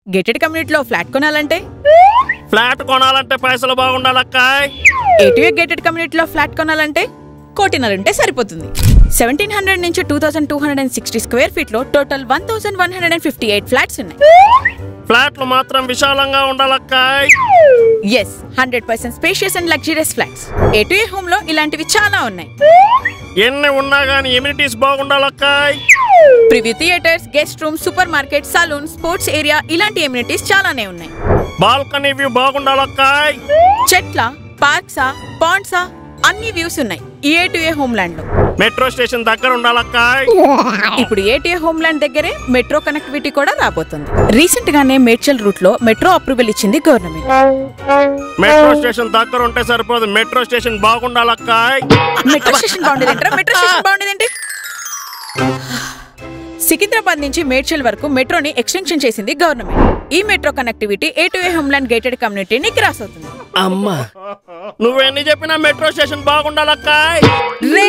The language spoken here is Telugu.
గేటెడ్ కమ్యూనిటీలో ఫ్లాట్ కొనాలంటే పైసలు బాగుండాలక్క. A2A గేటెడ్ కమ్యూనిటీలో ఫ్లాట్ కొనాలంటే 1,50,000 ఉంటే సరిపోతుంది. 1700 నుంచి 2260 స్క్వేర్ ఫీట్ లో టోటల్ 1158 ఫ్లాట్స్ ఉన్నాయి. ఫ్లాట్లు మాత్రం విశాలంగా ఉండాలక్క. Yes, 100% spacious and luxurious flats. A2A home లో ఇలాంటివి చాలా ఉన్నాయి. ఎన్ని ఉన్నా గానీ ఎమ్యూనిటీస్ బాగుండాలక్క. Preview theatres, guest room, supermarket, salon, sports area ఇలాంటి ఎమ్యూనిటీస్ చాలానే ఉన్నాయి. బాల్కనీ వ్యూ బాగుండాలక్క. చెట్ల, పార్క్సా, పాండ్సా అన్ని వ్యూస్ ఉన్నాయి ఈ A2A హోమ్ ల్యాండ్ లో. మెట్రో స్టేషన్ దగ్గర ఉండాలక్క. ఇప్పుడు A2A హోమ్ ల్యాండ్ దగ్గరే మెట్రో కనెక్టివిటీ కూడా రాబోతుంది. రీసెంట్ గానే మేడ్చల్ రూట్ లో మెట్రో అప్రూవల్ ఇచ్చింది గవర్నమెంట్. మెట్రో స్టేషన్ దగ్గర ఉంటే సరిపోదు, మెట్రో స్టేషన్ బాగుండాలక్క. మెట్రో స్టేషన్ బాగుండేదేంట్రా? మెట్రో స్టేషన్ బాగుండేదేంటి? సికింద్రాబాద్ నుంచి మేడ్చల్ వరకు మెట్రోని ఎక్స్టెన్షన్ చేసింది గవర్నమెంట్. ఈ metro connectivity A2A home land gated కమ్యూనిటీని క్రాస్ అవుతుంది. అమ్మా, నువ్వెన్ని చెప్పినా మెట్రో స్టేషన్ బాగుండాలక్క. రే